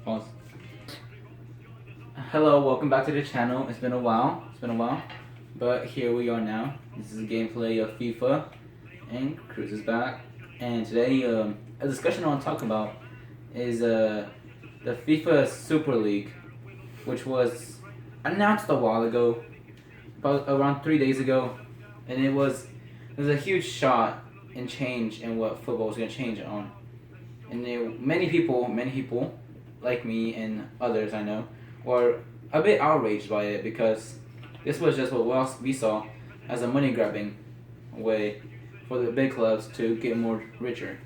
Pause. Hello, welcome back to the channel. It's been a while. But here we are now. This is a gameplay of FIFA, and Cruz is back. And today, a discussion I want to talk about is the FIFA Super League, which was announced a while ago, about around 3 days ago, and it was a huge shot in change in what football was going to change on. And many people like me and others I know were a bit outraged by it because this was just what we saw as a money grabbing way for the big clubs to get more richer.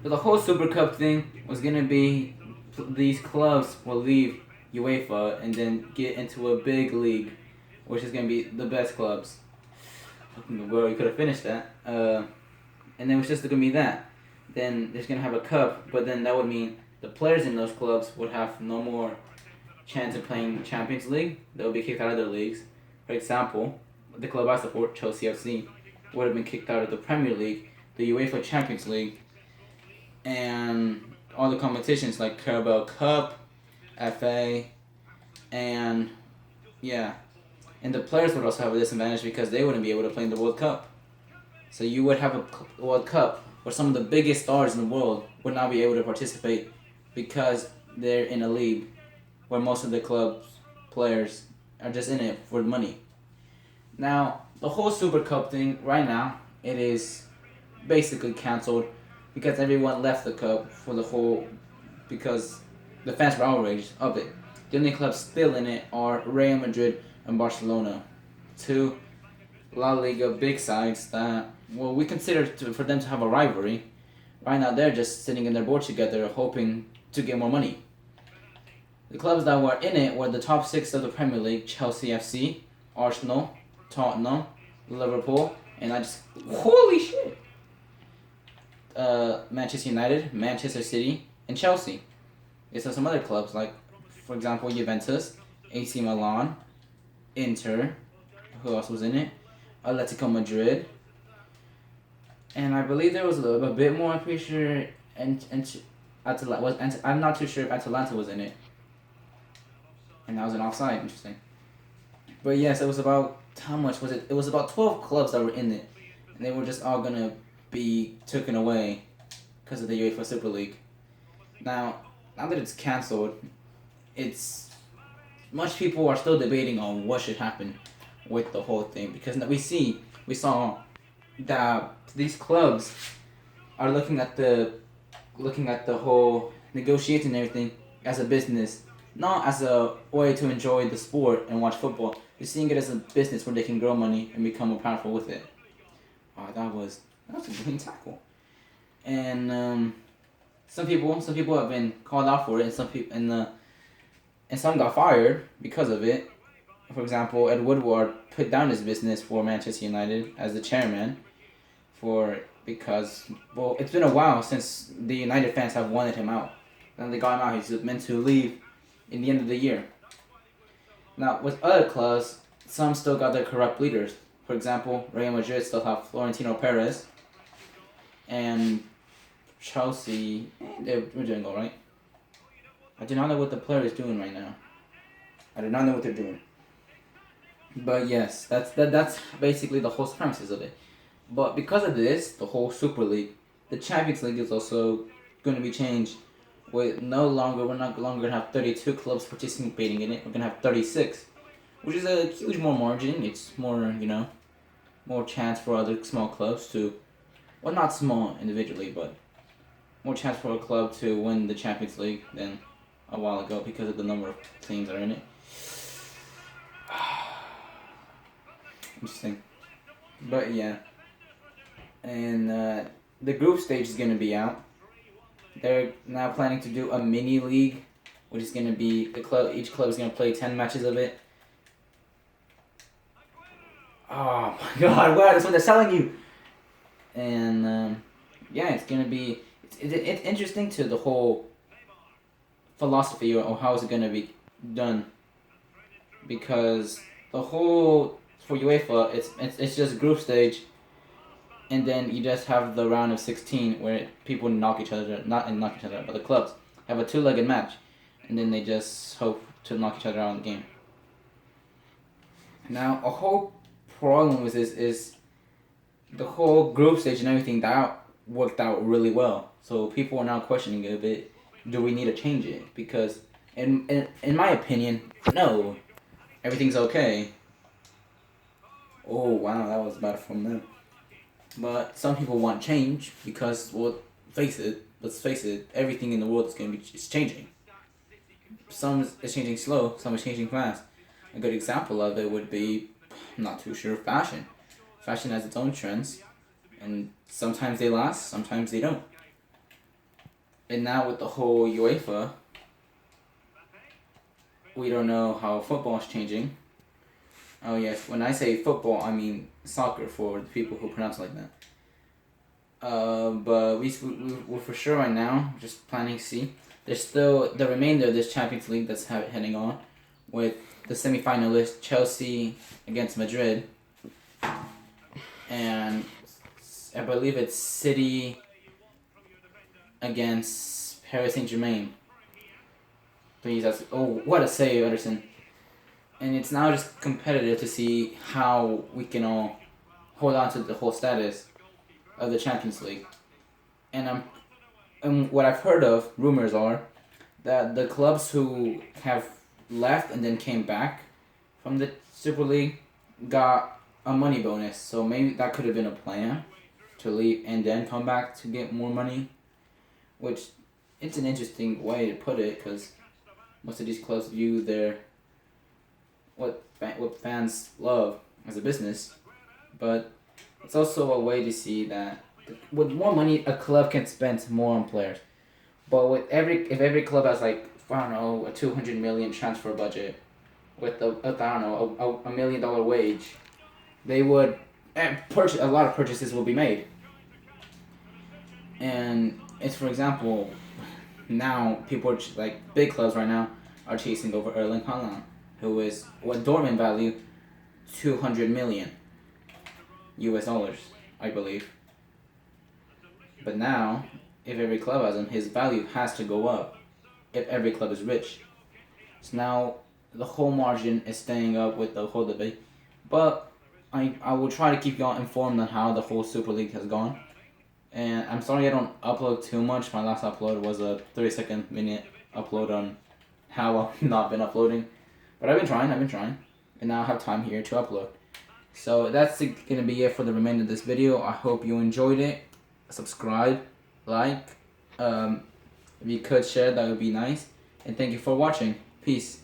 So the whole Super Cup thing was going to be these clubs will leave UEFA and then get into a big league, which is going to be the best clubs. Well, you could have finished that. And then it was just going to be that. Then there's going to have a cup, but then that would mean the players in those clubs would have no more chance of playing Champions League. They would be kicked out of their leagues. For example, the club I support, Chelsea FC, would have been kicked out of the Premier League, the UEFA Champions League, and all the competitions like Carabao Cup, FA, and yeah. And the players would also have a disadvantage because they wouldn't be able to play in the World Cup. So you would have a World Cup where some of the biggest stars in the world would not be able to participate because they're in a league where most of the club's players are just in it for money. Now, the whole Super Cup thing, right now, it is basically cancelled because everyone left the cup because the fans were outraged of it. The only clubs still in it are Real Madrid and Barcelona, two La Liga big sides that, well, we consider for them to have a rivalry. Right now, they're just sitting in their board together, hoping to get more money. The clubs that were in it were the top six of the Premier League: Chelsea FC, Arsenal, Tottenham, Liverpool, and holy shit! Manchester United, Manchester City, and Chelsea. There's some other clubs like, for example, Juventus, AC Milan, Inter. Who else was in it? Atletico Madrid. And I believe there was a bit more. I'm pretty sure, I'm not too sure if Atalanta was in it. And that was an offside. Interesting. But yes, it was about, how much was it? It was about 12 clubs that were in it, and they were just all gonna be taken away because of the UEFA Super League. Now that it's cancelled, much people are still debating on what should happen with the whole thing, because we saw that these clubs are looking at the whole negotiating and everything as a business, not as a way to enjoy the sport and watch football. They're seeing it as a business where they can grow money and become more powerful with it. Wow, that was a clean tackle. And some people have been called out for it, and some got fired because of it. For example, Ed Woodward put down his business for Manchester United as the chairman because it's been a while since the United fans have wanted him out. And they got him out. He's meant to leave in the end of the year. Now, with other clubs, some still got their corrupt leaders. For example, Real Madrid still have Florentino Perez, and Chelsea, they're doing all right. I do not know what the player is doing right now. I do not know what they're doing. But yes, that's basically the whole premises of it. But because of this, the whole Super League, the Champions League is also going to be changed. We're not longer going to have 32 clubs participating in it. We're going to have 36, which is a huge more margin. It's more, more chance for other small clubs to, well, not small individually, but more chance for a club to win the Champions League than a while ago because of the number of teams that are in it. Interesting. But yeah. And the group stage is going to be out. They're now planning to do a mini league, which is going to be each club is going to play 10 matches of it. Oh my god, wow, that's what they're selling you. And yeah, it's going to be, it's interesting to the whole philosophy or how is it going to be done, because the whole, for UEFA, it's just group stage, and then you just have the round of 16 where people knock each other, not knock each other out, but the clubs. have a two-legged match, and then they just hope to knock each other out in the game. Now, a whole problem with this is the whole group stage and everything that worked out really well. So people are now questioning it a bit. Do we need to change it? Because in my opinion, no, everything's okay. Oh wow, that was bad from them. But some people want change because, well, let's face it, everything in the world is changing. Some is changing slow, some is changing fast. A good example of it would be, I'm not too sure, fashion. Fashion has its own trends, and sometimes they last, sometimes they don't. And now with the whole UEFA, we don't know how football is changing. Oh yes, when I say football, I mean soccer for the people who pronounce it like that. But we're for sure right now just planning to see. There's still the remainder of this Champions League that's heading on, with the semi-finalist Chelsea against Madrid, and I believe it's City against Paris Saint-Germain. Please, what a save, Ederson. And it's now just competitive to see how we can all hold on to the whole status of the Champions League. And what I've heard of, rumors are, that the clubs who have left and then came back from the Super League got a money bonus. So maybe that could have been a plan to leave and then come back to get more money, which it's an interesting way to put it, because most of these clubs view their what fans love as a business, but it's also a way to see that with more money a club can spend more on players. But if every club has, like, I don't know, a 200 million transfer budget with I don't know, a $1 million wage, they would purchase a lot of purchases will be made. And it's, for example, now people are like big clubs right now are chasing over Erling Haaland, who is what Dortmund value $200 million US dollars, I believe. But now, if every club has him, his value has to go up. If every club is rich, so now the whole margin is staying up with the whole debate. But I will try to keep y'all informed on how the whole Super League has gone. And I'm sorry I don't upload too much. My last upload was a 30-second minute upload on how I've not been uploading. But I've been trying, and now I have time here to upload. So that's going to be it for the remainder of this video. I hope you enjoyed it. Subscribe, like, if you could share, that would be nice. And thank you for watching. Peace.